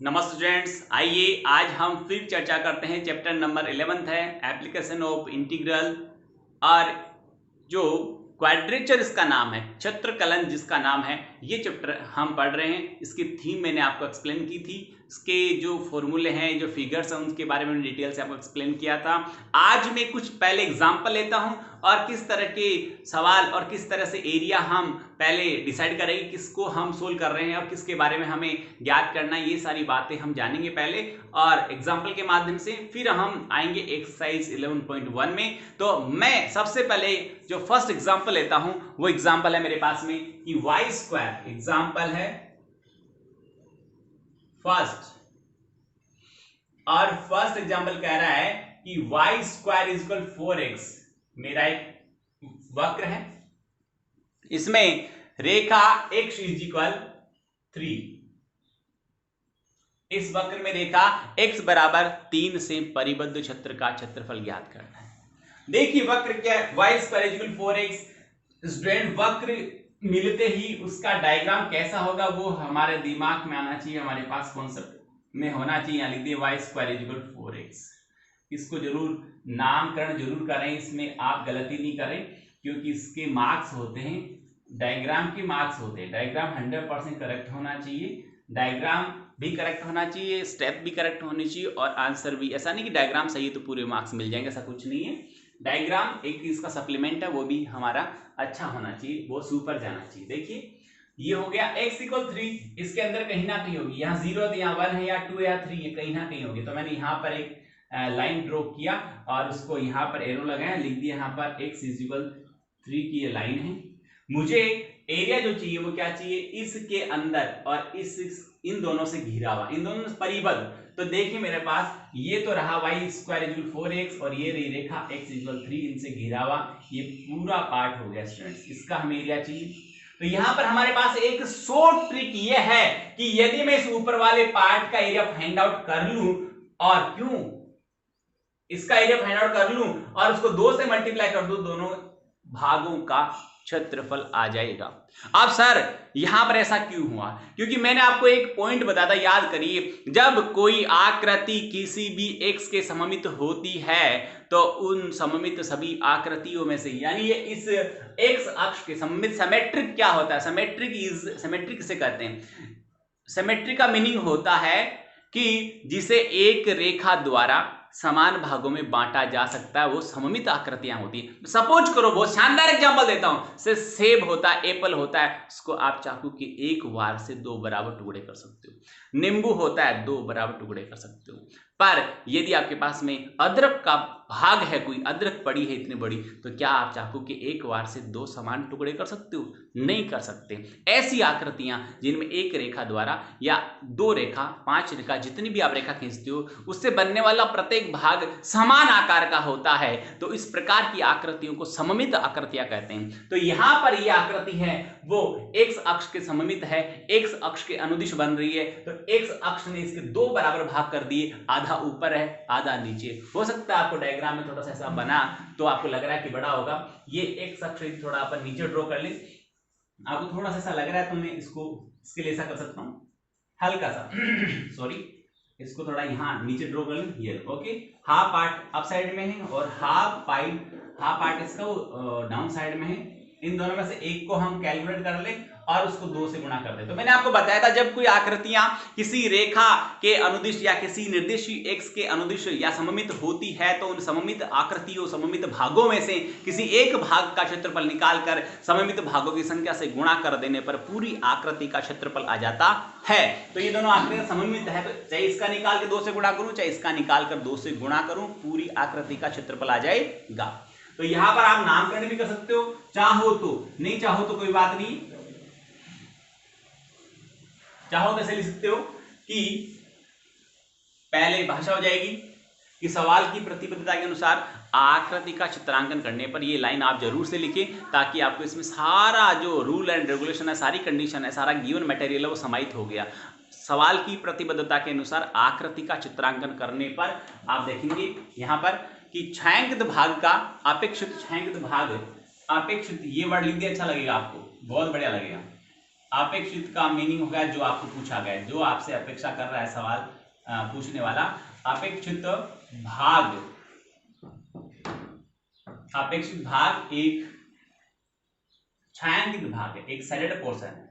नमस्ते स्टूडेंट्स, आइए आज हम फिर चर्चा करते हैं। चैप्टर नंबर 11 है एप्लीकेशन ऑफ इंटीग्रल और जो क्वाड्रेचर इसका नाम है, चत्रकलन जिसका नाम है, ये चैप्टर हम पढ़ रहे हैं। इसकी थीम मैंने आपको एक्सप्लेन की थी, इसके जो फॉर्मूले हैं, जो फिगर्स हैं, उनके बारे में डिटेल से आपको एक्सप्लेन किया था। आज मैं कुछ पहले एग्जांपल लेता हूं और किस तरह के सवाल और किस तरह से एरिया हम पहले डिसाइड करेंगे, किसको हम सोल्व कर रहे हैं और किसके बारे में हमें ज्ञात करना है, ये सारी बातें हम जानेंगे पहले और एग्जाम्पल के माध्यम से। फिर हम आएंगे एक्सरसाइज 11.1 में। तो मैं सबसे पहले जो फर्स्ट एग्जाम्पल लेता हूं वो एग्जाम्पल है मेरे पास में कि वाई स्क्वायर एग्जाम्पल है फर्स्ट, और फर्स्ट एग्जाम्पल कह रहा है कि Y square is equal 4x। मेरा एक वक्र है, इसमें रेखा x इज इक्वल 3। इस वक्र में रेखा x बराबर 3 से परिबद्ध क्षेत्र का क्षेत्रफल ज्ञात करना है। देखिए वक्र क्या है, y square is equal 4x। Student वक्र मिलते ही उसका डायग्राम कैसा होगा वो हमारे दिमाग में आना चाहिए, हमारे पास कॉन्सेप्ट में होना चाहिए। यहां लिख दिए Y square is equal 4x। इसको जरूर नामकरण जरूर करें, इसमें आप गलती नहीं करें क्योंकि इसके मार्क्स होते हैं, डायग्राम के मार्क्स होते हैं। डायग्राम 100% करेक्ट होना चाहिए, डायग्राम भी करेक्ट होना चाहिए, स्टेप भी करेक्ट होनी चाहिए और आंसर भी। ऐसा नहीं कि डायग्राम सही है तो पूरे मार्क्स मिल जाएंगे, ऐसा कुछ नहीं है। डायग्राम एक इसका सप्लीमेंट है, वो भी हमारा अच्छा होना चाहिए, वो सुपर जाना चाहिए। देखिए ये हो गया x इक्वल 3, इसके अंदर कहीं ना कहीं होगी, यहाँ 0 है, यहाँ 1 है, या 2 या 3 है, कहीं ना कहीं होगी। तो मैंने यहाँ पर एक लाइन ड्रॉ किया और उसको यहाँ पर एरो लगाया, लिख दिया यहाँ पर x इज इक्वल 3 की ये लाइन है। मुझे एरिया जो चाहिए वो क्या चाहिए, इसके अंदर और इन दोनों से घिरा हुआ, इन दोनों से परिबद्ध। तो देखिए मेरे पास ये तो रहा वाई स्क्वायर इक्वल 4x और ये रही रेखा x इक्वल 3, इनसे घिरा हुआ ये पूरा पार्ट हो गया स्टूडेंट्स, इसका हमें एरिया चाहिए। तो यहां पर हमारे पास एक शॉर्ट ट्रिक ये है कि यदि मैं इस ऊपर वाले पार्ट का एरिया फाइंड आउट कर लूं और क्यों इसका एरिया फाइंड आउट कर लूं और उसको 2 से मल्टीप्लाई कर दूं, दोनों भागों का क्षेत्रफल आ जाएगा। अब सर यहां पर ऐसा क्यों हुआ, क्योंकि मैंने आपको एक पॉइंट बताया था, याद करिए, जब कोई आकृति किसी भी x के सममित होती है तो उन सममित सभी आकृतियों में से, यानी ये इस x अक्ष के सममित, सिमेट्रिक क्या होता है, सिमेट्रिक से कहते हैं। सिमेट्रिक का मीनिंग होता है कि जिसे एक रेखा द्वारा समान भागों में बांटा जा सकता है, वो सममित आकृतियां होती है। सपोज करो, बहुत शानदार एग्जांपल देता हूं, से सेब होता है, एप्पल होता है, उसको आप चाकू के एक वार से 2 बराबर टुकड़े कर सकते हो। नींबू होता है, 2 बराबर टुकड़े कर सकते हो। पर यदि आपके पास में अदरक का भाग है, कोई अदरक पड़ी है इतनी बड़ी, तो क्या आप चाकू के एक वार से 2 समान टुकड़े कर सकते हो? नहीं कर सकते। ऐसी आकृतियां जिनमें एक रेखा द्वारा या 2 रेखा, 5 रेखा, जितनी भी आप रेखा खींचते हो उससे बनने वाला प्रत्येक भाग समान आकार का होता है, तो इस प्रकार की आकृतियों को सममित आकृतियां कहते हैं। तो यहां पर यह आकृति है वो x अक्ष के सममित है, x अक्ष के अनुदिश बन रही है, तो x अक्ष ने इसके 2 बराबर भाग कर दिए, आधा ऊपर है आधा नीचे। हो सकता है आपको डायग्राम में थोड़ा सा ऐसा बना तो आपको लग रहा है कि बड़ा होगा, ये x अक्ष थोड़ा अपन नीचे ड्रॉ कर ले, आपको थोड़ा सा ऐसा लग रहा है तो मैं इसके लिए ऐसा कर सकता हूं, हल्का सा सॉरी, इसको थोड़ा यहाँ नीचे ड्रॉ कर लें, ये okay. Half part up side में है और हाफ पार्ट इसका डाउन साइड में है। इन दोनों में से एक को हम कैलकुलेट कर लें और उसको 2 से गुणा कर दें। तो मैंने आपको बताया था, जब कोई आकृतियां किसी रेखा के अनुदिश या किसी निर्दिष्ट x के अनुदिश या सममित होती है तो उन सममित आकृतियों, सममित भागों में से किसी एक भाग का क्षेत्रफल निकालकर सममित भागों की संख्या से गुणा कर देने पर पूरी आकृति का क्षेत्रफल आ जाता है। तो ये दोनों आकृतियां सममित है, तो चाहे इसका निकाल के 2 से गुणा करूं, चाहे इसका निकाल कर 2 से गुणा करूं, पूरी आकृति का क्षेत्रफल आ जाएगा। तो यहां पर आप नामकरण भी कर सकते हो, चाहो तो, नहीं चाहो तो कोई बात नहीं। चाहो कैसे लिख सकते हो कि पहले भाषा हो जाएगी कि सवाल की प्रतिबद्धता के अनुसार आकृति का चित्रांकन करने पर ये लाइन आप जरूर से लिखें, ताकि आपको इसमें सारा जो रूल एंड रेगुलेशन है, सारी कंडीशन है, सारा गिवन मटेरियल है वो समाहित हो गया। सवाल की प्रतिबद्धता के अनुसार आकृति का चित्रांकन करने पर आप देखेंगे यहां पर कि छायांकित भाग का अपेक्षित, छायांकित भाग, अपेक्षित, ये वर्ड लिख दिया, अच्छा लगेगा आपको, बहुत बढ़िया लगेगा। अपेक्षित का मीनिंग हो गया जो आपको पूछा गया है, जो आपसे अपेक्षा कर रहा है सवाल पूछने वाला। अपेक्षित भाग, अपेक्षित भाग एक छायांकित भाग है, एक शेडेड पोर्शन है।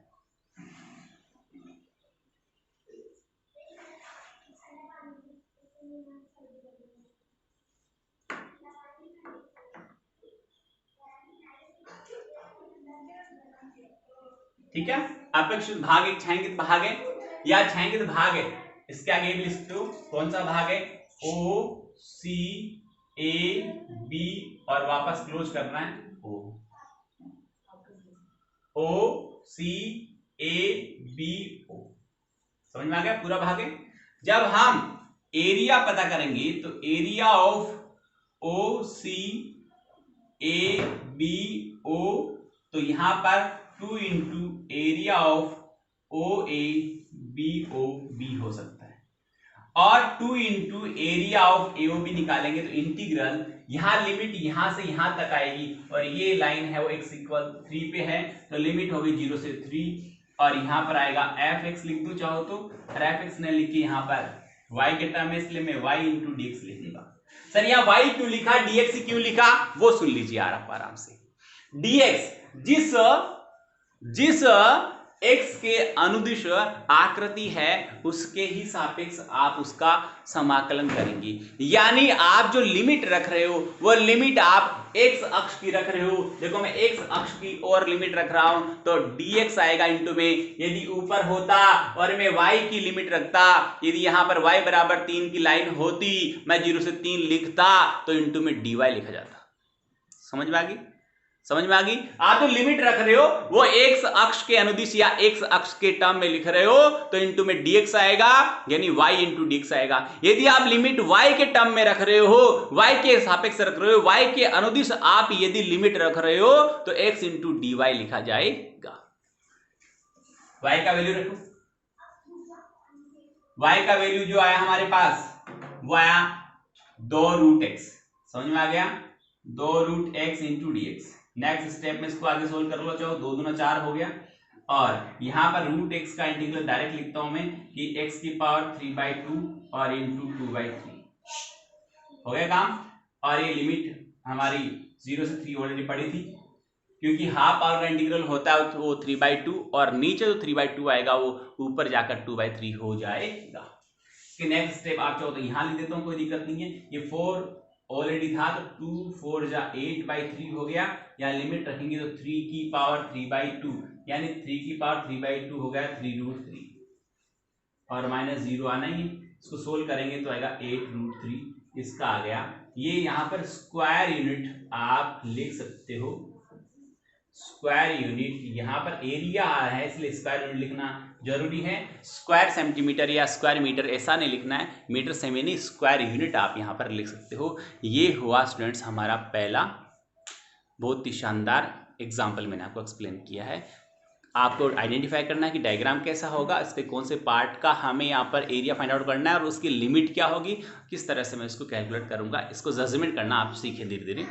ठीक है, अपेक्षित भाग एक छायांकित भाग है या छायांकित भाग है। इसके आगे भी लिख दो कौन सा भाग है, ओ सी ए बी और वापस क्लोज करना है ओ सी ए बी ओ। समझ में आ गया, पूरा भाग है। जब हम एरिया पता करेंगे तो area of O C A B O, तो यहां पर 2 into area of O A B O B हो सकता है, और 2 into area of A O B निकालेंगे तो इंटीग्रल यहां लिमिट यहां से यहां तक आएगी, और ये लाइन है वो x इक्वल 3 पे है, तो लिमिट होगी 0 से 3, और यहां पर आएगा एफ एक्स लिख दो चाहो तो, और एफ एक्स ने लिखी यहां पर y के टर्म में, इसलिए मैं y इंटू डी एक्स लिख दूंगा। सर यहाँ y क्यों लिखा, dx क्यों लिखा, वो सुन लीजिए यार आप आराम से। dx जिस x के अनुदिश आकृति है उसके ही सापेक्ष आप उसका समाकलन करेंगे। यानी आप जो लिमिट रख रहे हो वो लिमिट आप x अक्ष की रख रहे हो। देखो मैं x अक्ष की और लिमिट रख रहा हूं तो dx आएगा इंटू में, यदि ऊपर होता और मैं y की लिमिट रखता, यदि यहां पर y बराबर 3 की लाइन होती, मैं 0 से 3 लिखता तो इंटू में dy लिखा जाता। समझ में आ गई, समझ में आ गई। आप जो लिमिट रख रहे हो वो x अक्ष के अनुदिश या x अक्ष के टर्म में लिख रहे हो तो इंटू में dx आएगा, यानी y इंटू dx आएगा। यदि आप लिमिट y के टर्म में रख रहे हो, y के सापेक्ष रख रहे हो, y के अनुदिश आप यदि लिमिट रख रहे हो तो x इंटू dy लिखा जाएगा। y का वैल्यू रखो, y का वैल्यू जो आया हमारे पास वो आया 2 रूट x। समझ में आ गया, 2 root x into d x. Next step में इसको आगे सोल्व कर लो, चाहो 2 दूना 4 हो गया, और यहां पर रूट x का इंटीग्रल डायरेक्ट लिखता हूं मैं कि x की पावर 3/2 और इंटू 2/3 हो गया काम। और ये लिमिट हमारी 0 से 3 ऑलरेडी पड़ी थी, क्योंकि हाफ पावर का इंटीग्रल होता है वो 3/2 और नीचे जो 3/2 आएगा वो ऊपर जाकर 2/3 हो जाएगा। नेक्स्ट स्टेप आप चाहो तो यहां लिख देता हूं, कोई दिक्कत नहीं है। ये 4 ऑलरेडी था तो 2 4 जा 8/3 हो गया, या लिमिट रखेंगे तो 3 की पावर 3/2, यानी 3 की पावर 3/2 हो गया 3√3, और माइनस 0 आना ही, इसको सोल्व करेंगे तो आएगा 8√3, इसका आ गया। ये यहाँ पर स्क्वायर यूनिट आप लिख सकते हो, स्क्वायर यूनिट, यहाँ पर एरिया आ रहा है इसलिए स्क्वायर यूनिट लिखना जरूरी है। स्क्वायर सेंटीमीटर या स्क्वायर मीटर ऐसा नहीं लिखना है, मीटर सेमी नहीं, स्क्वायर यूनिट आप यहाँ पर लिख सकते हो। ये हुआ स्टूडेंट्स हमारा पहला बहुत ही शानदार एग्जाम्पल, मैंने आपको एक्सप्लेन किया है। आपको आइडेंटिफाई करना है कि डायग्राम कैसा होगा, इसके कौन से पार्ट का हमें यहाँ पर एरिया फाइंड आउट करना है और उसकी लिमिट क्या होगी, किस तरह से मैं इसको कैलकुलेट करूँगा, इसको जजमेंट करना आप सीखें धीरे धीरे।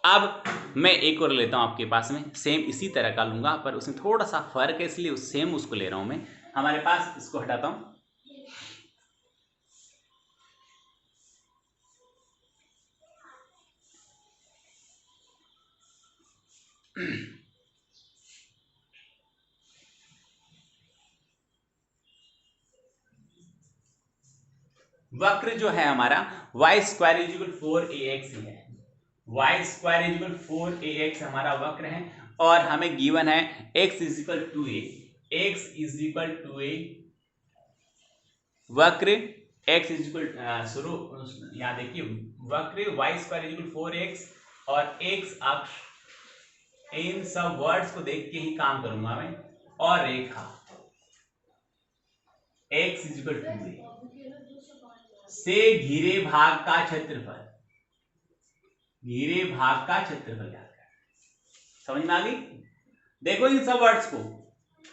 अब मैं एक और लेता हूं आपके पास में, सेम इसी तरह का लूंगा पर उसमें थोड़ा सा फर्क है इसलिए उस सेम उसको ले रहा हूं मैं। हमारे पास इसको हटाता हूं, वक्र जो है हमारा y स्क्वायर इक्वल 4ax है, y स्क्वायर इक्वल 4ax हमारा वक्र है, और हमें गिवन है x is equal to a, x is equal to a वक्र x इज इक्वल शुरू, यहाँ देखिए वक्र y स्क्वायर इक्वल 4x और x अक्ष, इन सब वर्ड्स को देख के ही काम करूंगा मैं, और रेखा x इज इक्वल टू ए से घिरे भाग का क्षेत्रफल, घिरे भाग का क्षेत्रफल याद कर। समझ में आ गई। देखो इन सब वर्ड्स को,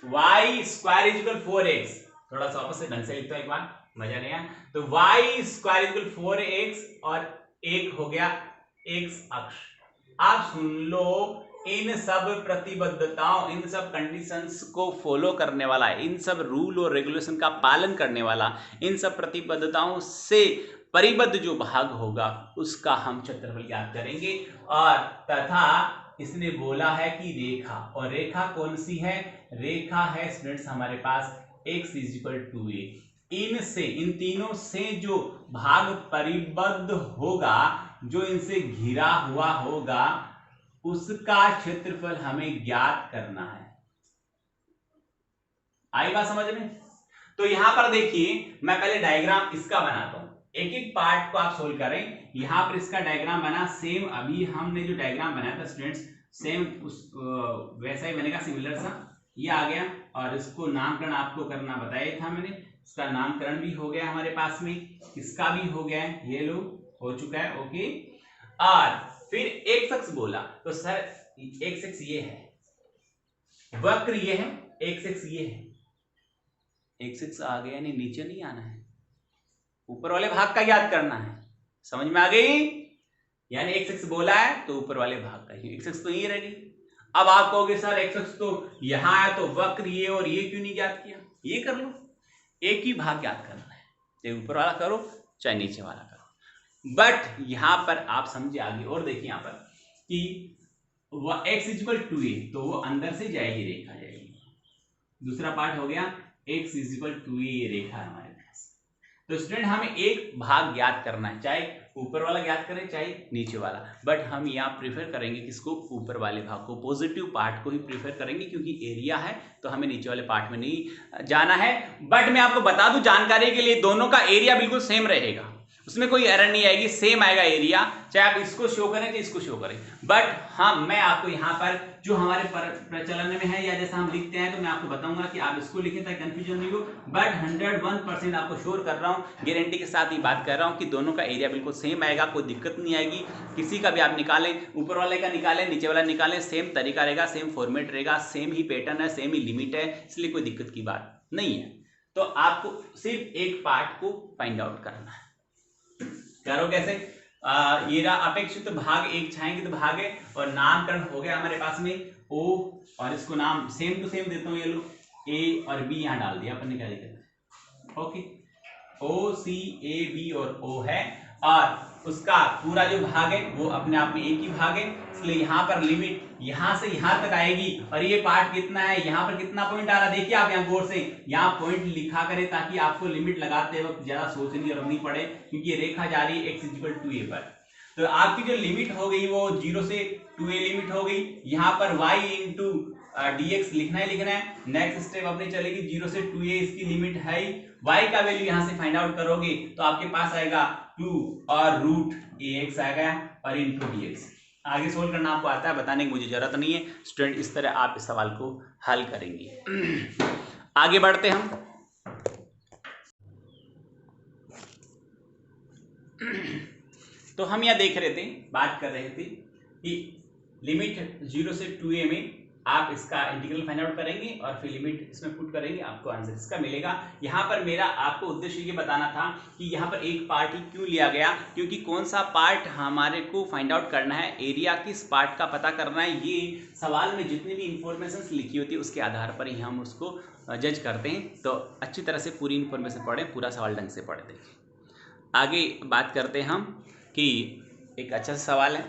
y स्क्वायर इक्वल 4x, थोड़ा सा वापस से ढंग से लिखता हूं एक बार, मजा नहीं आया। तो y स्क्वायर इक्वल 4x और एक हो गया x अक्ष। आप सुन लो इन सब प्रतिबद्धताओं, इन सब कंडीशंस को फॉलो करने वाला, इन सब रूल और रेगुलेशन का पालन करने वाला, इन सब प्रतिबद्धताओं से परिबद्ध जो भाग होगा उसका हम क्षेत्रफल ज्ञात करेंगे। और तथा इसने बोला है कि रेखा, और रेखा कौन सी है? रेखा है स्टूडेंट्स हमारे पास x = 2a। इनसे, इन तीनों से जो भाग परिबद्ध होगा, जो इनसे घिरा हुआ होगा, उसका क्षेत्रफल हमें ज्ञात करना है। आई बात समझ में? तो यहां पर देखिए, मैं पहले डायग्राम इसका बनाता हूं, एक एक पार्ट को आप सोल्व करें। यहां पर इसका डायग्राम बना सेम, अभी हमने जो डायग्राम बनाया था स्टूडेंट्स सेम उस वैसा ही बनेगा, सिमिलर सा। ये आ गया, और इसको नामकरण आपको करना बताया था मैंने, इसका नामकरण भी हो गया हमारे पास में, इसका भी हो गया है, ये लो हो चुका है, ओके। और फिर एक्स अक्ष बोला, तो सर एक्स अक्ष ये है, वक्र ये है, एक्स अक्ष ये है, एक्स अक्ष आ गया, यानी नीचे नहीं आना है, ऊपर वाले भाग का याद करना है। समझ में आ गई? यानी एक्स अक्ष बोला है तो ऊपर वाले भाग का, एक्स अक्ष तो ये रहेगी। अब आप कहोगे सर एक्स अक्ष तो यहां है, तो वक्र ये और ये क्यों नहीं ज्ञात किया? ये कर लो, एक ही भाग ज्ञात करना है, चाहे ऊपर वाला करो चाहे नीचे वाला करो। बट यहां पर आप समझे आगे, और देखिए यहां पर कि x = 2a, तो वो अंदर से जाएगी, रेखा जाएगी। दूसरा पार्ट हो गया x = 2a, ये रेखा है हमारे पास। तो स्टूडेंट हमें एक भाग ज्ञात करना है, चाहे ऊपर वाला ज्ञात करें चाहे नीचे वाला, बट हम यहाँ प्रीफर करेंगे किसको? ऊपर वाले भाग को, पॉजिटिव पार्ट को ही प्रीफर करेंगे, क्योंकि एरिया है तो हमें नीचे वाले पार्ट में नहीं जाना है। बट मैं आपको बता दूं जानकारी के लिए, दोनों का एरिया बिल्कुल सेम रहेगा, उसमें कोई एरर नहीं आएगी, सेम आएगा एरिया, चाहे आप इसको शो करें चाहे इसको शो करें। बट हाँ, मैं आपको यहाँ पर जो हमारे प्रचलन में है, या जैसा हम लिखते हैं, तो मैं आपको बताऊंगा कि आप इसको लिखें ताकि कंफ्यूजन नहीं हो। बट 101% आपको श्योर कर रहा हूँ, गारंटी के साथ ही बात कर रहा हूँ कि दोनों का एरिया बिल्कुल सेम आएगा, कोई दिक्कत नहीं आएगी। किसी का भी आप निकालें, ऊपर वाले का निकालें नीचे वाला निकालें, सेम तरीका रहेगा, सेम फॉर्मेट रहेगा, सेम ही पैटर्न है, सेम ही लिमिट है, इसलिए कोई दिक्कत की बात नहीं है। तो आपको सिर्फ एक पार्ट को फाइंड आउट करना है। करो कैसे? ये रहा अपेक्षित भाग, एक छायांकित भाग है, और नामकरण हो गया हमारे पास में O, और इसको नाम सेम टू सेम देता हूं, ये लो A और B यहां डाल दिया अपन ने, क्या दिक्कत है? Okay, O C A B और O है, और उसका पूरा जो भाग है वो अपने आप में एक ही भाग है, इसलिए यहाँ पर लिमिट यहाँ से यहाँ तक आएगी। और ये पार्ट कितना है, यहाँ पर कितना पॉइंट आ रहा है, देखिए आप यहाँ गौर से यहाँ पॉइंट लिखा करें, ताकि आपको लिमिट लगाते वक्त ज्यादा सोचनी और नहीं पड़े, क्योंकि ये रेखा जा रही है x = 2a पर। तो आपकी जो लिमिट हो गई वो 0 से 2a लिमिट हो गई। यहाँ पर y × dx लिखना है। नेक्स्ट स्टेप अपनी चलेगी 0 से 2a, इसकी लिमिट है, y का वैल्यू यहाँ से फाइंड आउट करोगे तो आपके पास आएगा 2 और √ax आएगा, और इंटू dx। आगे सोल्व करना आपको आता है, बताने की मुझे जरूरत नहीं है स्टूडेंट, इस तरह आप इस सवाल को हल करेंगे। आगे बढ़ते हम। तो हम यह देख रहे थे, बात कर रहे थे कि लिमिट 0 से 2a में आप इसका इंटीग्रल फाइंड आउट करेंगे, और फिर लिमिट इसमें पुट करेंगे, आपको आंसर इसका मिलेगा। यहाँ पर मेरा आपको उद्देश्य ये बताना था कि यहाँ पर एक पार्ट ही क्यों लिया गया, क्योंकि कौन सा पार्ट हमारे को फाइंड आउट करना है, एरिया किस पार्ट का पता करना है, ये सवाल में जितनी भी इंफॉर्मेशन लिखी होती है उसके आधार पर ही हम उसको जज करते हैं। तो अच्छी तरह से पूरी इंफॉर्मेशन पढ़ें, पूरा सवाल ढंग से पढ़े। देखिए आगे बात करते हैं हम कि एक अच्छा सवाल है,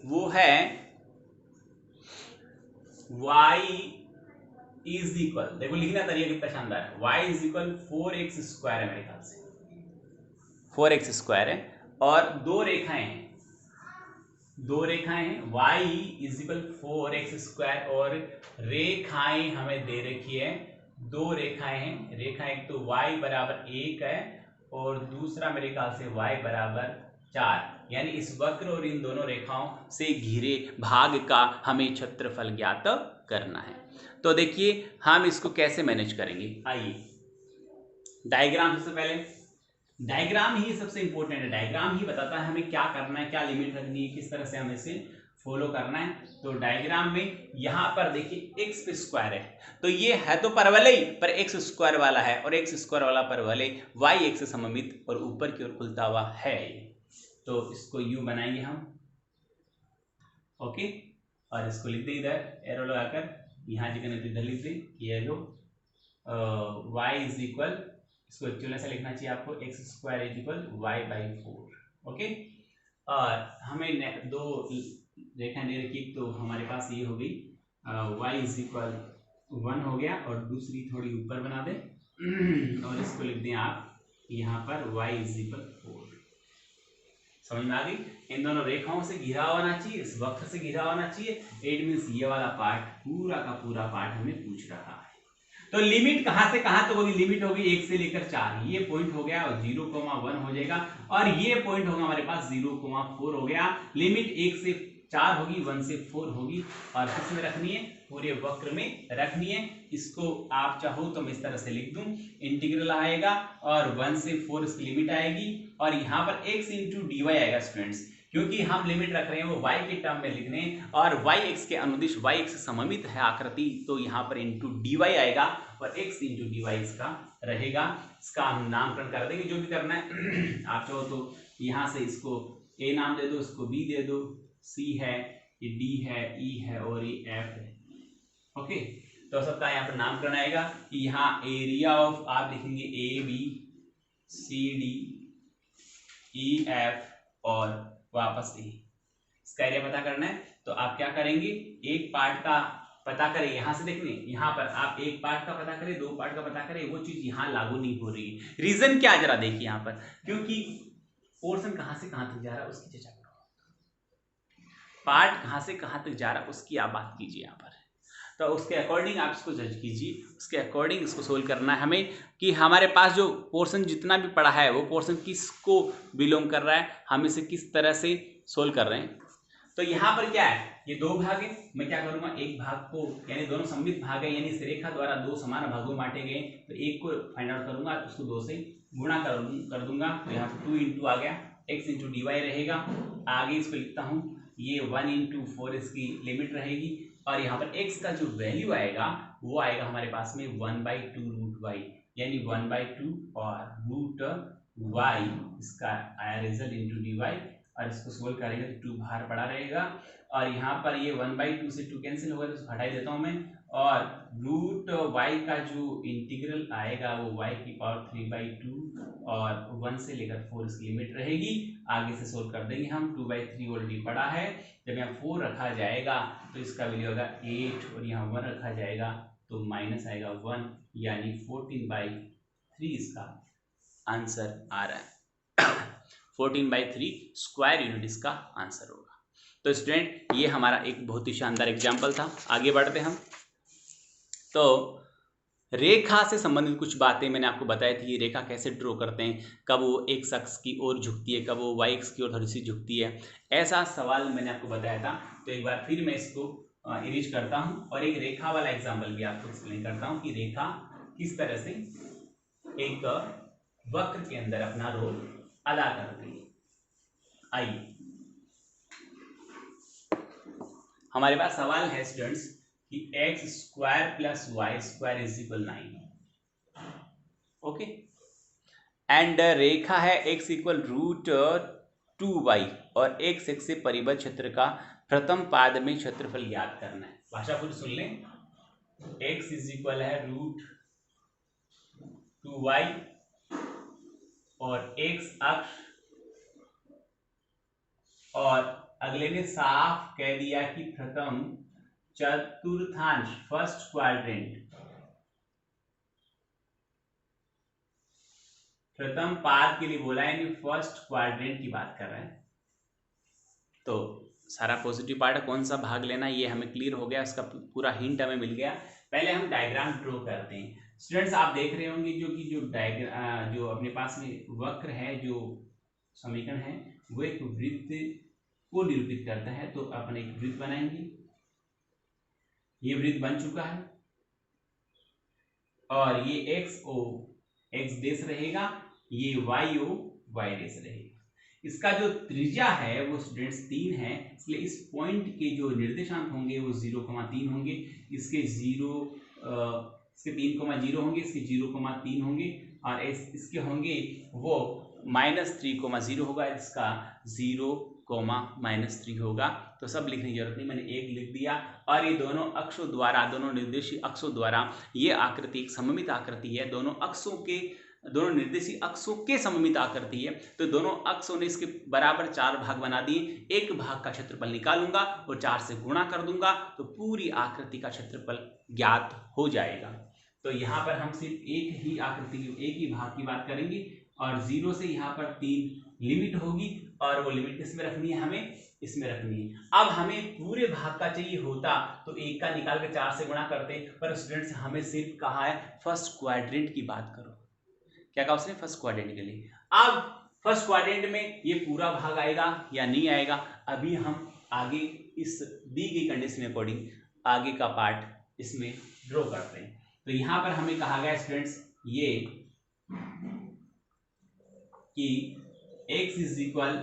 वो है y = देखो लिखना तरीका कितना शानदार है, y = 4x² है, मेरे ख्याल से 4x² है, और दो रेखाएं हैं, y = 4x², और रेखाएं हमें दे रखी है, दो रेखाएं हैं, रेखा एक तो y = 1 है, और दूसरा मेरे ख्याल से y = 4, यानी इस वक्र और इन दोनों रेखाओं से घिरे भाग का हमें क्षेत्रफल ज्ञात करना है। तो देखिए हम इसको कैसे मैनेज करेंगे, आइए डायग्राम, सबसे पहले डायग्राम ही सबसे इंपॉर्टेंट है, डायग्राम ही बताता है हमें क्या करना है, क्या लिमिट रखनी है, किस तरह से हमें इसे फॉलो करना है। तो डायग्राम में यहाँ पर देखिए x पे स्क्वायर है, तो ये है तो परवलय पर x² वाला है, और x² वाला परवलय y एक से सममित और ऊपर की ओर खुलता हुआ है, तो इसको u बनाएंगे हम, ओके, और इसको लिख दे इधर एरो लगाकर, यहाँ जगह इधर लिख दे ये लो y इज इक्वल, इसको एक्चुअल ऐसा लिखना चाहिए आपको, x square is equal y by 4। Okay, और हमें दो रेखा दे रखी, तो हमारे पास ये हो गई y इज इक्वल 1 हो गया, और दूसरी थोड़ी ऊपर बना दे और इसको लिख दें आप यहाँ पर y इज इक्वल 4। समझ में आ गई? इन दोनों रेखाओं से घिरा होना चाहिए, इस वक्र से घिरा होना चाहिए। इट मींस ये वाला पार्ट, पूरा का पूरा पार्ट हमें पूछ रहा है। तो लिमिट कहां से कहां तक होगी? लिमिट होगी 1 से लेकर 4, ये पॉइंट हो गया और 0,1 हो जाएगा, और ये पॉइंट होगा हमारे पास 0,4 हो गया। लिमिट 1 से 4 होगी, 1 से 4 होगी, और किस में रखनी है? पूरे वक्र में रखनी है। इसको आप चाहो तो मैं इस तरह से लिख दूं, इंटीग्रल आएगा और 1 से 4 इसकी लिमिट आएगी, और यहाँ पर x इंटू डी वाई आएगा स्टूडेंट्स, क्योंकि हम लिमिट रख रहे हैं वो y के टर्म में लिखने, और y x के अनुदिश y x से सममित है आकृति, तो यहाँ पर इंटू डी वाई आएगा और x इंटू डी वाई इसका रहेगा। इसका हम नामकरण कर देंगे, जो भी करना है आप चाहो तो यहाँ से इसको a नाम दे दो, इसको b दे दो, c है, ये d है, e है और ये f है। ओके, तो सबका यहाँ पर नामकरण आएगा कि यहाँ एरिया ऑफ आप लिखेंगे A B C D E F और वापस ए। इसका एरिया पता करना है, तो आप क्या करेंगे, एक पार्ट का पता करें, यहां से देखने, यहाँ पर आप एक पार्ट का पता करें, दो पार्ट का पता करें, वो चीज यहाँ लागू नहीं हो रही है। रीजन क्या जरा देखिए यहाँ पर, क्योंकि पोर्शन कहां से कहां तक जा रहा है उसकी चर्चा करो, पार्ट कहां से कहां तक जा रहा है उसकी आप बात कीजिए यहाँ पर, तो उसके अकॉर्डिंग आप इसको जज कीजिए, उसके अकॉर्डिंग इसको सोल्व करना है हमें, कि हमारे पास जो पोर्शन जितना भी पड़ा है वो पोर्शन किसको बिलोंग कर रहा है, हम इसे किस तरह से सोल्व कर रहे हैं। तो यहाँ पर क्या है, ये दो भाग है, मैं क्या करूंगा, एक भाग को, यानी दोनों सममित भाग है, यानी इस रेखा द्वारा दो समान भागों में बांटे गए, तो एक को फाइंड आउट करूंगा, उसको 2 से गुणा कर दूंगा, तो यहाँ पर 2 इंटू आ गया, x इंटू डी वाई रहेगा, आगे इसको लिखता हूँ, ये 1 इंटू 4 इसकी लिमिट रहेगी, और यहाँ पर x का जो वैल्यू आएगा वो आएगा हमारे पास में 1/2 रूट y, यानी 1/2 और रूट y, इसका आया रिजल्ट इंटू डी वाई, और इसको सोल्व करेंगे तो 2 बाहर पड़ा रहेगा, और यहाँ पर ये 1/2 से 2 कैंसिल होगा, तो इसको हटा देता हूँ मैं, और रूट y का जो इंटीग्रल आएगा वो y की पावर 3/2 और 1 से लेकर 4 इसकी लिमिट रहेगी, आगे से सोल्व कर देंगे हम। 2/3 ऑलरेडी पड़ा है, जब यहाँ 4 रखा जाएगा तो इसका वैल्यू होगा 8, और यहाँ 1 रखा जाएगा तो माइनस आएगा 1, यानी 14/3 इसका आंसर आ रहा है। 14/3 स्क्वायर यूनिट इसका आंसर होगा। तो स्टूडेंट ये हमारा एक बहुत ही शानदार एग्जाम्पल था। आगे बढ़ते हम, तो रेखा से संबंधित कुछ बातें मैंने आपको बताई थी, ये रेखा कैसे ड्रॉ करते हैं, कब वो एक शख्स की ओर झुकती है, कब वो y एक्स की ओर थोड़ी सी झुकती है, ऐसा सवाल मैंने आपको बताया था। तो एक बार फिर मैं इसको इरेज करता हूं, और एक रेखा वाला एग्जाम्पल भी आपको एक्सप्लेन करता हूं कि रेखा किस तरह से एक वक्र के अंदर अपना रोल अदा करती है। आइए, हमारे पास सवाल है स्टूडेंट्स कि x square plus y square is equal 9, okay, and रेखा है x इक्वल रूट 2y, और x एक्स से परिबद्ध क्षेत्र का प्रथम पाद में क्षेत्रफल ज्ञात करना है। भाषा पूरी सुन लें, x इज इक्वल है रूट 2y, और x अक्ष, और अगले ने साफ कह दिया कि प्रथम चतुर्थांश, फर्स्ट क्वाड्रेंट, प्रथम पाद के लिए बोला है, यानी फर्स्ट क्वाड्रेंट की बात कर रहे हैं। तो सारा पॉजिटिव पार्ट है, कौन सा भाग लेना ये हमें क्लियर हो गया, उसका पूरा हिंट हमें मिल गया। पहले हम डायग्राम ड्रॉ करते हैं। स्टूडेंट्स आप देख रहे होंगे जो डायग्राम जो अपने पास में वक्र है, जो समीकरण है, वो एक वृत्त को निरूपित करता है। तो अपन एक वृत्त बनाएंगे, ये वृत्त बन चुका है, और ये एक्स ओ एक्स डेश रहेगा, ये वाई ओ वाई डेश रहेगा। इसका जो त्रिज्या है वो स्टूडेंट्स 3 है, इसलिए इस पॉइंट के जो निर्देशांक होंगे वो 0,3 होंगे, इसके 3,0 होंगे, इसके 0,3 होंगे, और इसके होंगे वो -3,0 होगा, इसका 0 कोमा -3 होगा। तो सब लिखने की जरूरत नहीं, मैंने 1 लिख दिया। और ये दोनों अक्षों द्वारा, दोनों निर्देशीय अक्षों द्वारा ये आकृति एक सममित आकृति है। दोनों निर्देशीय अक्षों के सममित आकृति है। तो दोनों अक्षों ने इसके बराबर 4 भाग बना दिए। एक भाग का क्षेत्रफल निकालूंगा और 4 से गुणा कर दूंगा तो पूरी आकृति का क्षेत्रफल ज्ञात हो जाएगा। तो यहाँ पर हम सिर्फ एक ही आकृति, एक ही भाग की बात करेंगे और 0 से यहाँ पर 3 लिमिट होगी और वो लिमिट किसमें रखनी है, हमें इसमें रखनी है। अब हमें पूरे भाग का चाहिए होता तो 1 का निकाल के 4 से गुणा करते, पर स्टूडेंट्स हमें सिर्फ कहा है फर्स्ट क्वाड्रेंट की बात करो। क्या कहा उसने, फर्स्ट क्वाड्रेंट के लिए। अब फर्स्ट क्वाड्रेंट में ये पूरा भाग आएगा या नहीं आएगा, अभी हम आगे इस दी गई कंडीशन के अकॉर्डिंग आगे का पार्ट इसमें ड्रॉ करते हैं। तो यहां पर हमें कहा गया स्टूडेंट्स ये कि x इज इक्वल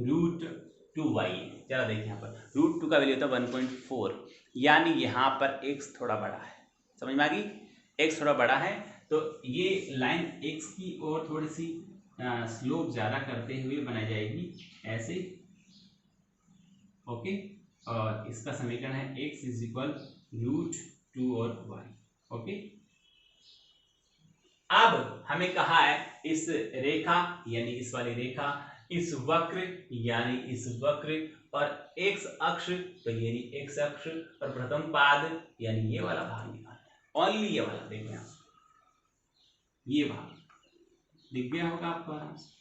√2y। चलो देखिए यहाँ पर √2 का वैल्यू होता है 1.4, यानी यहाँ पर x थोड़ा बड़ा है। समझ में आ गई, x थोड़ा बड़ा है तो ये लाइन x की और थोड़ी सी स्लोप ज्यादा करते हुए बनाई जाएगी ऐसे। ओके, और इसका समीकरण है x इज इक्वल √2 और y। ओके, अब हमें कहा है इस रेखा यानी इस वाली रेखा, इस वक्र यानी इस वक्र और x अक्ष तो यानी x अक्ष और प्रथम पाद यानी ये वाला भाग निकालना है। ओनली ये वाला, देखिए आप ये भाग दिख गया होगा आपको आराम से।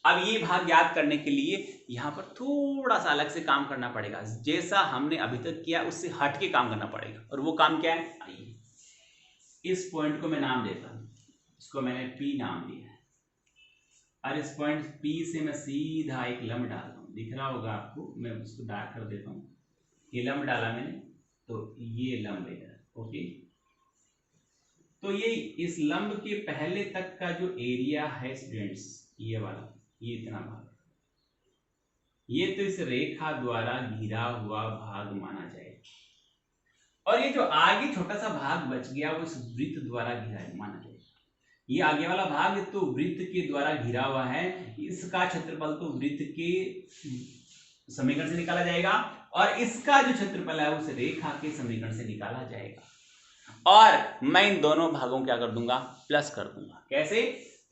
अब ये भाग याद करने के लिए यहाँ पर थोड़ा सा अलग से काम करना पड़ेगा। जैसा हमने अभी तक किया उससे हट के काम करना पड़ेगा। और वो काम क्या है, आइए इस पॉइंट को मैं नाम देता हूं, इसको मैंने P नाम दिया है और इस पॉइंट P से मैं सीधा एक लंब डाल रहा हूं। दिख रहा होगा आपको, मैं उसको डार्क कर देता हूं। ये लंब डाला मैंने तो ये लंब इधर। ओके, तो ये इस लंब के पहले तक का जो एरिया है स्टूडेंट्स, ये वाला, ये इतना भाग, ये तो इस रेखा द्वारा घिरा हुआ भाग माना जाएगा। और ये जो आगे छोटा सा भाग बच गया वो इस वृत्त द्वारा घिरा माना जाएगा। ये आगे वाला भाग तो वृत्त के द्वारा घिरा हुआ है, इसका क्षेत्रफल तो वृत्त के समीकरण से निकाला जाएगा और इसका जो क्षेत्रफल है उस रेखा के समीकरण से निकाला जाएगा। और मैं इन दोनों भागों क्या कर दूंगा, प्लस कर दूंगा। कैसे,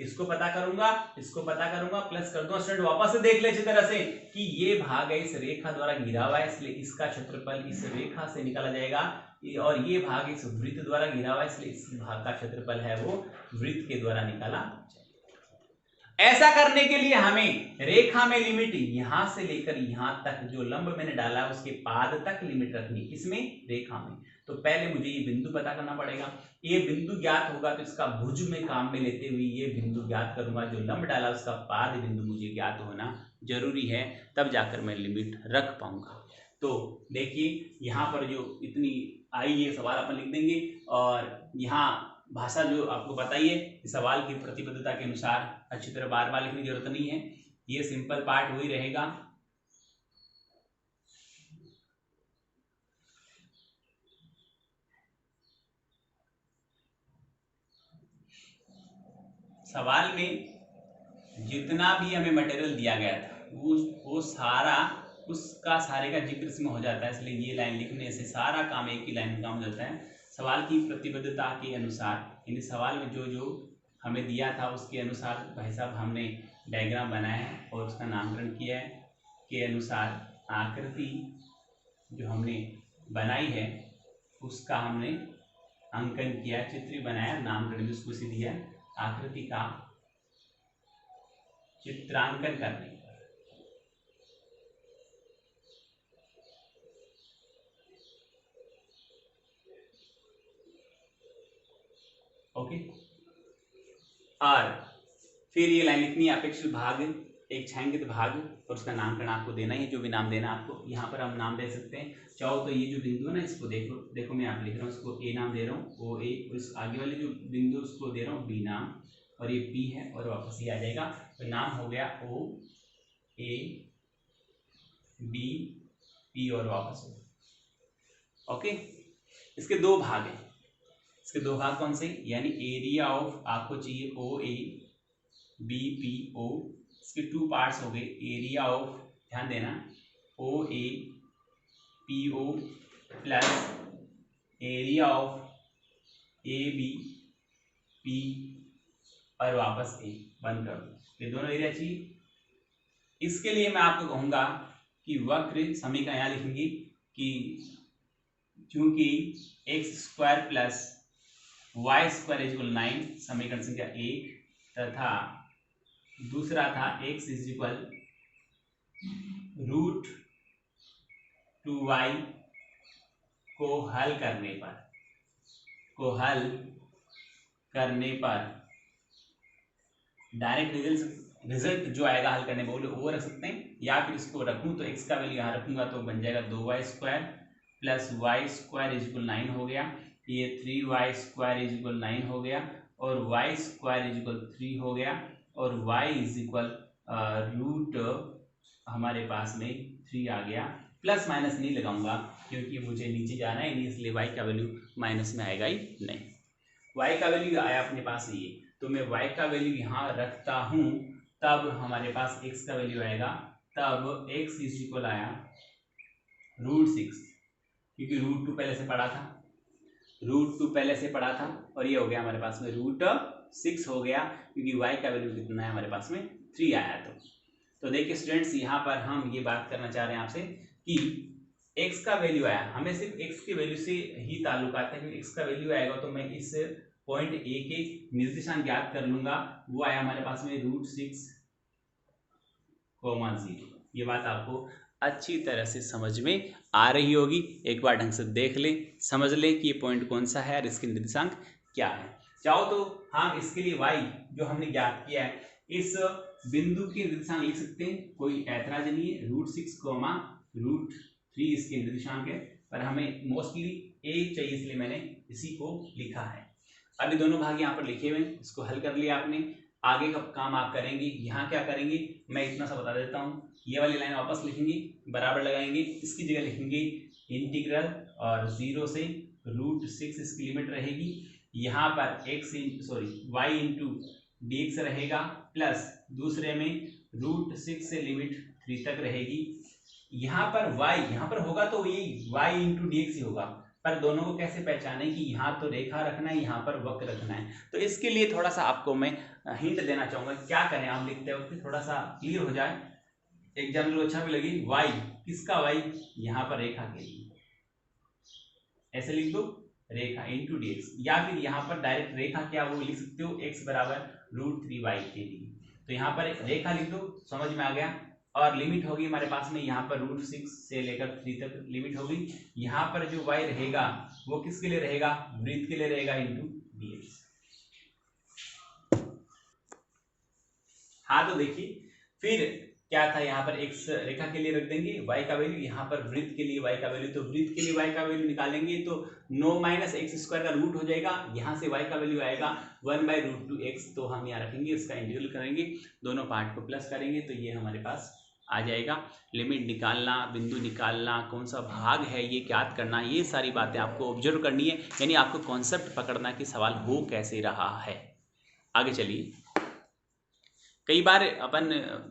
इसको पता करूंगा, इसको पता करूंगा, प्लस कर दूंगा। स्टूडेंट वापस से देख ले अच्छी तरह से कि ये भाग है इस रेखा द्वारा घिरा हुआ है, इसलिए इसका क्षेत्रफल इस रेखा से निकाला जाएगा और ये भाग इस वृत्त द्वारा घिरा हुआ है, इसलिए इस भाग का क्षेत्रफल है वो वृत्त के द्वारा निकाला जाएगा। ऐसा करने के लिए हमें रेखा में लिमिट यहां से लेकर यहां तक जो लंब मैंने डाला उसके पाद तक लिमिट रखनी, किसमें, रेखा में। तो पहले मुझे ये बिंदु पता करना पड़ेगा। ये बिंदु ज्ञात होगा तो इसका भुज में काम में लेते हुए ये बिंदु ज्ञात करूंगा। जो लंब डाला उसका पाद बिंदु मुझे ज्ञात होना जरूरी है, तब जाकर मैं लिमिट रख पाऊंगा। तो देखिए यहाँ पर जो इतनी आई ये सवाल अपन लिख देंगे और यहाँ भाषा जो आपको बताइए सवाल की प्रतिबद्धता के अनुसार अच्छी तरह बार बार लिखने की जरूरत नहीं है, ये सिंपल पार्ट वही रहेगा। सवाल में जितना भी हमें मटेरियल दिया गया था वो सारा उसका सारे का जिक्र इसमें हो जाता है, इसलिए ये लाइन लिखने से सारा काम एक ही लाइन में काम हो जाता है। सवाल की प्रतिबद्धता के अनुसार यानी सवाल में जो जो हमें दिया था उसके अनुसार भाई साहब हमने डायग्राम बनाया है और उसका नामकरण किया है। के अनुसार आकृति जो हमने बनाई है उसका हमने अंकन किया, चित्र बनाया, नामकरण भी उसको दिया। आकृति का चित्रांकन करने ओके। और फिर ये लाइन लिखनी है, अपेक्षित भाग एक छायांकित भाग और उसका नामकरण आपको देना है, जो भी नाम देना आपको। यहाँ पर हम नाम दे सकते हैं चाहो तो ये जो बिंदु है ना इसको देखो, देखो मैं आप लिख रहा हूँ इसको ए नाम दे रहा हूँ, ओ ए, उस आगे वाले जो बिंदु उसको दे रहा हूँ बी नाम और ये पी है और वापस ये आ जाएगा। तो नाम हो गया ओ ए बी पी और वापस ओके। इसके दो भाग हैं, इसके दो भाग कौन से, यानी एरिया ऑफ आपको चाहिए ओ ए बी पी ओ, इसके टू पार्ट्स हो गए, एरिया ऑफ ध्यान देना, O A P O plus area of A B P और वापस ए, बंद कर दो, ये दोनों एरिया चाहिए। इसके लिए मैं आपको कहूंगा कि वक्र समीकरण यहाँ लिखेंगे कि चूंकि x square plus y square equal 9, समीकरण संख्या 1, तथा दूसरा था x is equal root 2y को हल करने पर डायरेक्ट रिजल्ट जो आएगा हल करने में वो रख सकते हैं, या फिर इसको रखूं तो x का वैल्यू यहाँ रखूंगा तो बन जाएगा 2y square plus y square is equal 9 हो गया, ये 3y स्क्वायर इज इक्वल 9 हो गया, और y स्क्वायर इज इक्वल 3 हो गया, और y इज इक्वल रूट हमारे पास में 3 आ गया। प्लस माइनस नहीं लगाऊंगा क्योंकि मुझे नीचे जाना है नहीं, इसलिए y का वैल्यू माइनस में आएगा ही नहीं। y का वैल्यू आया अपने पास ये, तो मैं y का वैल्यू यहाँ रखता हूँ, तब हमारे पास x का वैल्यू आएगा, तब x इज इक्वल आया रूट 6, क्योंकि रूट 2 पहले से पढ़ा था, और ये हो गया हमारे पास में रूट 6 हो गया, क्योंकि y का वैल्यू कितना है हमारे पास में 3 आया। तो देखिए स्टूडेंट्स, यहाँ पर हम ये बात करना चाह रहे हैं आपसे कि x का वैल्यू आया, हमें सिर्फ x के वैल्यू से ही ताल्लुक आता है, क्योंकि x का वैल्यू आएगा तो मैं इस पॉइंट ए के निर्देशांक ज्ञात कर लूंगा, वो आया हमारे पास में रूट 6, 0। ये बात आपको अच्छी तरह से समझ में आ रही होगी, एक बार ढंग से देख ले, समझ ले कि ये पॉइंट कौन सा है और इसके निर्देशांक क्या है। चाहो तो हम इसके लिए y जो हमने ज्ञात किया है इस बिंदु के निर्देशांक लिख सकते हैं, कोई ऐतराज नहीं है, रूट 6, रूट 3 इसके निर्देशांक है, पर हमें मोस्टली a चाहिए, इसलिए मैंने इसी को लिखा है। अभी दोनों भाग यहाँ पर लिखे हुए हैं, इसको हल कर लिया आपने। आगे का काम आप करेंगे, यहाँ क्या करेंगे मैं इतना सा बता देता हूँ, ये वाली लाइन वापस लिखेंगे, बराबर लगाएंगे, इसकी जगह लिखेंगे इंटीग्रल, और 0 से रूट 6 इसकी लिमिट रहेगी, यहाँ पर y इंटू dx रहेगा, प्लस दूसरे में रूट 6 से लिमिट 3 तक रहेगी। यहाँ पर y यहाँ पर होगा तो ये y इंटू dx ही होगा, पर दोनों को कैसे पहचाने कि यहाँ तो रेखा रखना है, यहाँ पर वक्र रखना है। तो इसके लिए थोड़ा सा आपको मैं हिंट देना चाहूंगा, क्या करें आप लिखते वक्त थोड़ा सा क्लियर हो जाए, एग्जाम को अच्छा भी लगे। y किसका y, यहाँ पर रेखा के लिए ऐसे लिख दो, रेखा इंटू dx, या फिर यहाँ पर डायरेक्ट रेखा क्या वो लिख सकते हो, x बराबर रूट 3y के लिए, तो यहाँ पर रेखा लिख दो, समझ में आ गया। और लिमिट होगी हमारे पास में यहाँ पर रूट 6 से लेकर 3 तक लिमिट होगी। यहाँ पर जो y रहेगा वो किसके लिए रहेगा, वृत्त के लिए रहेगा, इंटू dx। हाँ तो देखिए फिर क्या था, यहाँ पर x रेखा के लिए रख देंगे y का वैल्यू, यहाँ पर वृत्त के लिए y का वैल्यू, तो वृत्त के लिए y का वैल्यू निकालेंगे तो 9 माइनस एक्स स्क्वायर का रूट हो जाएगा, यहाँ से y का वैल्यू आएगा 1/√2x, तो हम यहाँ रखेंगे, इसका इंटीग्रल करेंगे, दोनों पार्ट को प्लस करेंगे, तो ये हमारे पास आ जाएगा। लिमिट निकालना, बिंदु निकालना, कौन सा भाग है ये ज्ञात करना, ये सारी बातें आपको ऑब्जर्व करनी है, यानी आपको कॉन्सेप्ट पकड़ना कि सवाल हो कैसे रहा है। आगे चलिए, कई बार अपन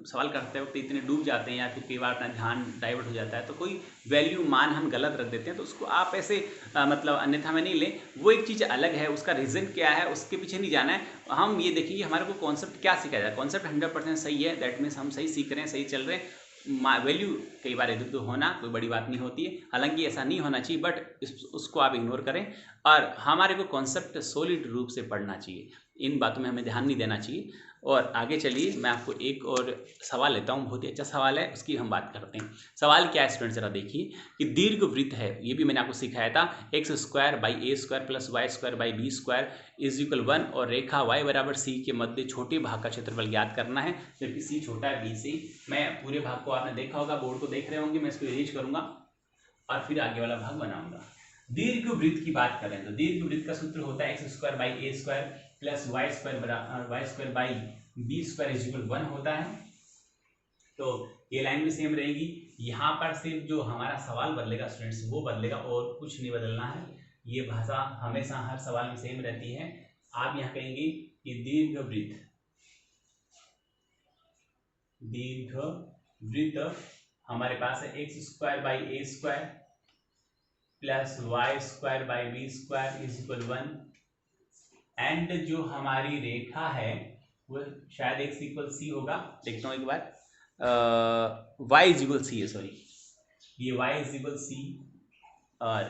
सवाल करते वक्त इतने डूब जाते हैं या फिर कई बार अपना ध्यान डाइवर्ट हो जाता है, तो कोई वैल्यू मान हम गलत रख देते हैं, तो उसको आप ऐसे मतलब अन्यथा में नहीं लें, वो एक चीज़ अलग है, उसका रीज़न क्या है उसके पीछे नहीं जाना है। हम ये देखेंगे हमारे को कॉन्सेप्ट क्या सिखाया जाए, कॉन्सेप्ट 100% सही है, दैट मीन्स हम सही सीख रहे हैं, सही चल रहे हैं। वैल्यू कई बार इधर उधर होना कोई बड़ी बात नहीं होती है, हालांकि ऐसा नहीं होना चाहिए, बट उसको आप इग्नोर करें, और हमारे को कॉन्सेप्ट सॉलिड रूप से पढ़ना चाहिए, इन बातों में हमें ध्यान नहीं देना चाहिए। और आगे चलिए, मैं आपको एक और सवाल लेता हूँ, बहुत ही अच्छा सवाल है, उसकी हम बात करते हैं। सवाल क्या है स्टूडेंट, जरा देखिए कि दीर्घ वृत्त है, ये भी मैंने आपको सिखाया था, x² plus y² is equal 1, और रेखा y बराबर c के मध्य छोटे भाग का क्षेत्रफल ज्ञात करना है, जबकि c छोटा है b से। मैं पूरे भाग को, आपने देखा होगा, बोर्ड को देख रहे होंगे, मैं इसको इरेज करूंगा और फिर आगे वाला भाग बनाऊंगा। दीर्घ वृत्त की बात करें तो दीर्घ वृत्त का सूत्र होता है x² plus y² is equal 1 होता है। तो ये लाइन भी सेम रहेगी, यहाँ पर सिर्फ जो हमारा सवाल बदलेगा स्टूडेंट्स वो बदलेगा, और कुछ नहीं बदलना है। ये भाषा हमेशा हर सवाल में सेम रहती है। आप यहाँ कहेंगे कि दीर्घ वृत्त हमारे पास है x square by a square plus y square by b square is equal 1। And जो हमारी रेखा है वो शायद एक्स इक्वल सी होगा, देखता हूँ एक बार। वाई इज इक्वल सी है, सॉरी, ये वाई इज इक्वल सी और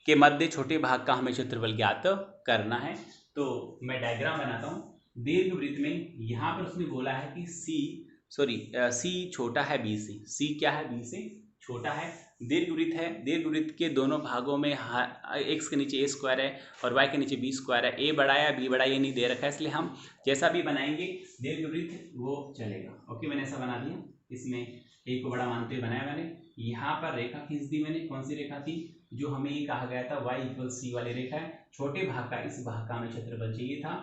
के मध्य छोटे भाग का हमें क्षेत्रफल ज्ञात करना है। तो मैं डायग्राम बनाता हूँ। दीर्घवृत्त में यहाँ पर उसने बोला है कि सी छोटा है बी से। सी क्या है? बी से छोटा है। दीर्घवृत्त है, दीर्घवृत्त के दोनों भागों में एक्स के नीचे ए स्क्वायर है और वाई के नीचे बी स्क्वायर है। ए बड़ा है बी बड़ा, ये नहीं दे रखा है, इसलिए हम जैसा भी बनाएंगे दीर्घवृत्त वो चलेगा। ओके, मैंने ऐसा बना दिया, इसमें ए को बड़ा मानते हुए बनाया मैंने। यहाँ पर रेखा खींच दी मैंने। कौन सी रेखा थी? जो हमें ये कहा गया था y इक्वल सी वाली रेखा है। छोटे भाग का इस भाग का हमें क्षेत्रफल चाहिए था।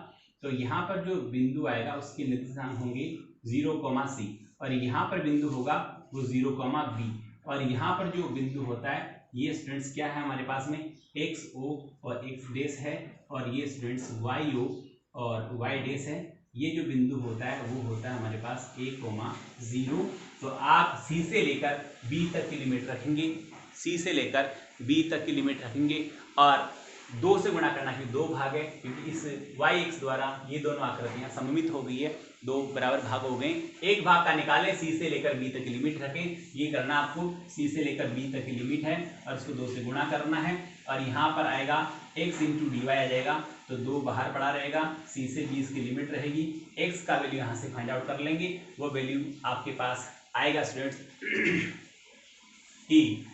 तो यहाँ पर जो बिंदु आएगा उसके निर्देशांक होंगे 0, c और यहाँ पर बिंदु होगा वो 0, b और यहाँ पर जो बिंदु होता है ये स्टूडेंट्स क्या है हमारे पास में xo और x डैश है और ये स्टूडेंट्स yo और y डैश है। ये जो बिंदु होता है वो होता है हमारे पास a, 0। तो आप c से लेकर b तक की लिमिट रखेंगे, c से लेकर b तक की लिमिट रखेंगे और 2 से गुणा करना, क्योंकि 2 भाग है, क्योंकि इस yx द्वारा ये दोनों आकृतियां सममित हो गई है, 2 बराबर भाग हो गए। एक भाग का निकालें, c से लेकर b तक की लिमिट रखें। ये करना आपको, c से लेकर b तक की लिमिट है और इसको 2 से गुणा करना है और यहाँ पर आएगा x इंटू dy आ जाएगा। तो 2 बाहर पड़ा रहेगा, c से b की लिमिट रहेगी। x का वैल्यू यहाँ से फाइंड आउट कर लेंगे, वो वैल्यू आपके पास आएगा स्टूडेंट्स कि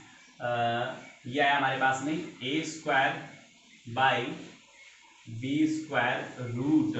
यह है हमारे पास में a square by b square root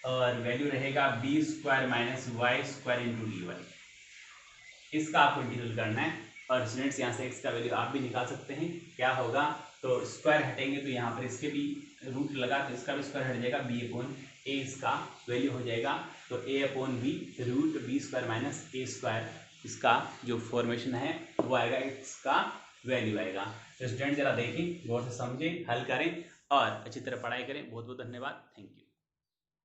और वैल्यू रहेगा b square minus y square into d y. इसका आपको इंटीग्रल करना है और स्टूडेंट्स यहाँ से x का वैल्यू आप भी निकाल सकते हैं। क्या होगा? तो स्क्वायर हटेंगे तो यहाँ पर इसके भी रूट लगा तो इसका भी स्क्वायर हट जाएगा, b अपॉन ए इसका वैल्यू हो जाएगा। तो a upon b root b square minus a square, इसका जो फॉर्मेशन है वो आएगा, इसका वैल्यू आएगा। तो स्टूडेंट जरा देखें, गौर से समझें, हल करें और अच्छी तरह पढ़ाई करें। बहुत बहुत धन्यवाद, थैंक यू।